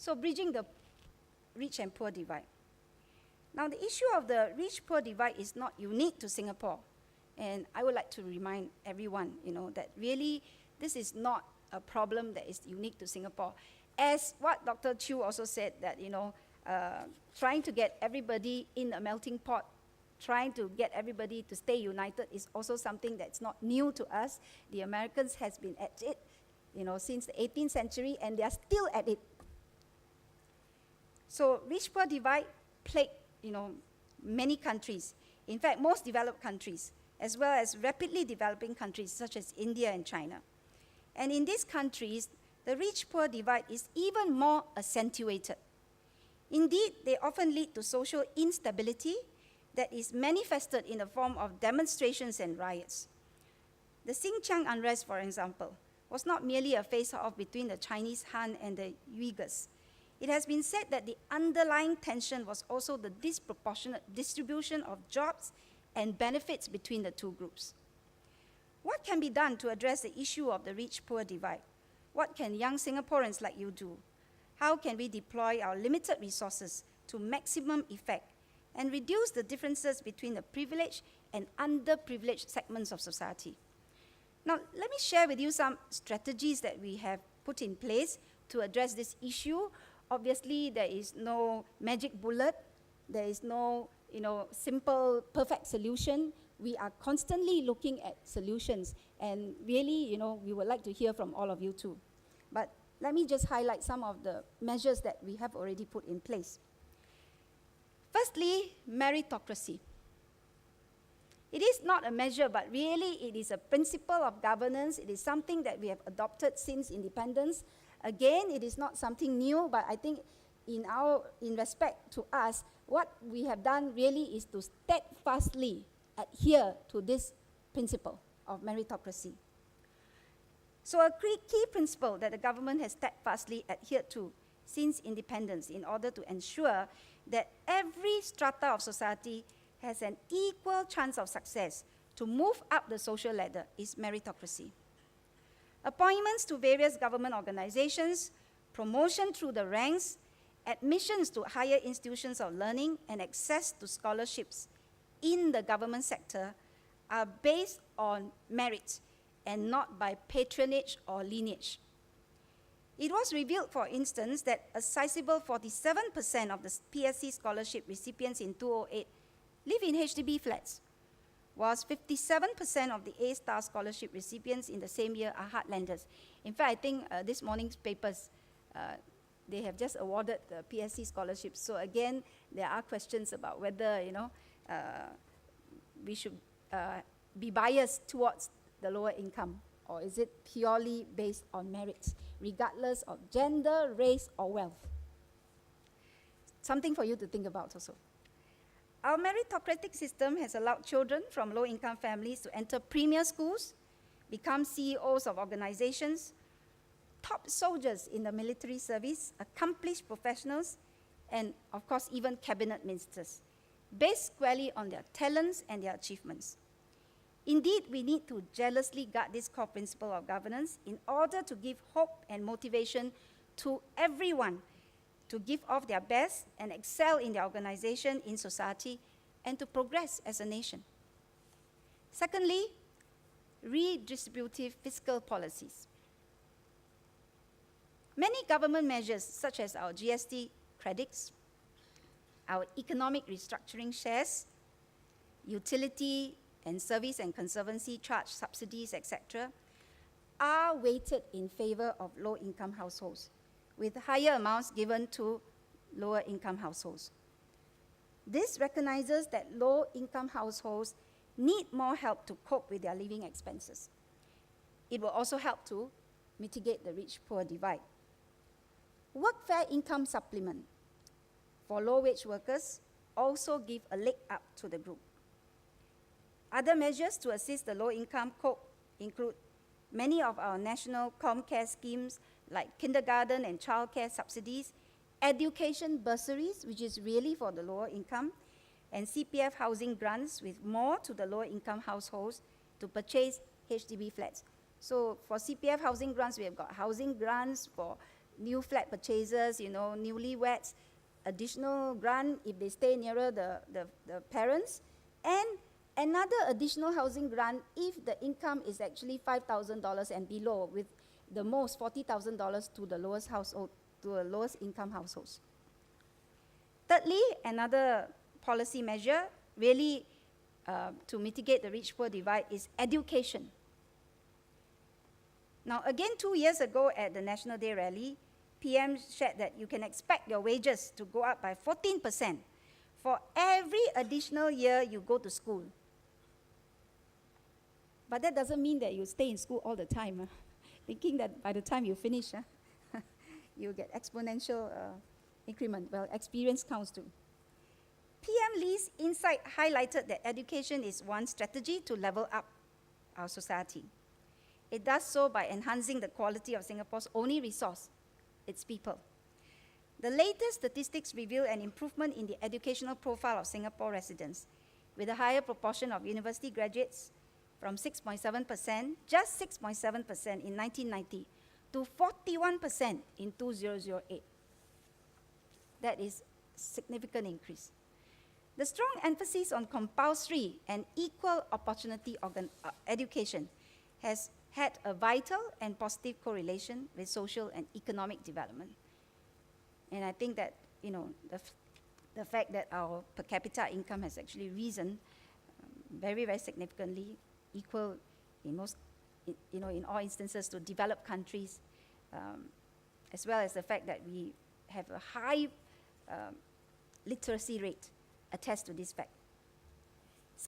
So bridging the rich and poor divide. Now, the issue of the rich-poor divide is not unique to Singapore. And I would like to remind everyone, that really this is not a problem that is unique to Singapore. As what Dr. Chew also said, that, trying to get everybody in a melting pot, trying to get everybody to stay united is also something that's not new to us. The Americans has been at it, since the 18th century, and they are still at it. So rich-poor divide plagued, many countries. In fact, most developed countries, as well as rapidly developing countries such as India and China. And in these countries, the rich-poor divide is even more accentuated. Indeed, they often lead to social instability that is manifested in the form of demonstrations and riots. The Xinjiang unrest, for example, was not merely a face-off between the Chinese Han and the Uyghurs. It has been said that the underlying tension was also the disproportionate distribution of jobs and benefits between the two groups. What can be done to address the issue of the rich-poor divide? What can young Singaporeans like you do? How can we deploy our limited resources to maximum effect and reduce the differences between the privileged and underprivileged segments of society? Now, let me share with you some strategies that we have put in place to address this issue. Obviously, there is no magic bullet. There is no, simple, perfect solution. We are constantly looking at solutions, and really, we would like to hear from all of you too. But let me just highlight some of the measures that we have already put in place. Firstly, meritocracy. It is not a measure, but really it is a principle of governance. It is something that we have adopted since independence. Again, it is not something new, but I think in respect to us, what we have done really is to steadfastly adhere to this principle of meritocracy. So a key principle that the government has steadfastly adhered to since independence in order to ensure that every strata of society has an equal chance of success to move up the social ladder is meritocracy. Appointments to various government organizations, promotion through the ranks, admissions to higher institutions of learning, and access to scholarships in the government sector are based on merit and not by patronage or lineage. It was revealed, for instance, that a sizable 47% of the PSC scholarship recipients in 2008 live in HDB flats, whilst 57% of the A-star scholarship recipients in the same year are heartlanders. In fact, I think this morning's papers, they have just awarded the PSC scholarships. So again, there are questions about whether, we should be biased towards the lower income, or is it purely based on merits, regardless of gender, race, or wealth? Something for you to think about also. Our meritocratic system has allowed children from low-income families to enter premier schools, become CEOs of organizations, top soldiers in the military service, accomplished professionals, and of course even cabinet ministers, based squarely on their talents and their achievements. Indeed, we need to jealously guard this core principle of governance in order to give hope and motivation to everyone to give off their best and excel in their organization, in society, and to progress as a nation. Secondly, redistributive fiscal policies. Many government measures, such as our GST credits, our economic restructuring shares, utility and service and conservancy charge subsidies, etc., are weighted in favor of low-income households, with higher amounts given to lower-income households. This recognizes that low-income households need more help to cope with their living expenses. It will also help to mitigate the rich-poor divide. Workfare income supplement for low-wage workers also give a leg up to the group. Other measures to assist the low-income cope include many of our national ComCare schemes like kindergarten and childcare subsidies, education bursaries, which is really for the lower income, and CPF housing grants with more to the lower income households to purchase HDB flats. So for CPF housing grants, we have got housing grants for new flat purchasers, newlyweds, additional grant if they stay nearer the parents, and another additional housing grant if the income is actually $5,000 and below, with the most $40,000 to the lowest household, to the lowest income households. Thirdly, another policy measure really to mitigate the rich-poor divide is education. Now, again, 2 years ago at the National Day rally, PM shared that you can expect your wages to go up by 14% for every additional year you go to school. But that doesn't mean that you stay in school all the time, thinking that by the time you finish, you get exponential increment. Well, experience counts too. PM Lee's insight highlighted that education is one strategy to level up our society. It does so by enhancing the quality of Singapore's only resource, its people. The latest statistics reveal an improvement in the educational profile of Singapore residents, with a higher proportion of university graduates from 6.7%, just 6.7% in 1990, to 41% in 2008. That is a significant increase. The strong emphasis on compulsory and equal opportunity education has had a vital and positive correlation with social and economic development. And I think that, the fact that our per capita income has actually risen very, very significantly, equal in most, in all instances to developed countries, as well as the fact that we have a high literacy rate, attest to this fact.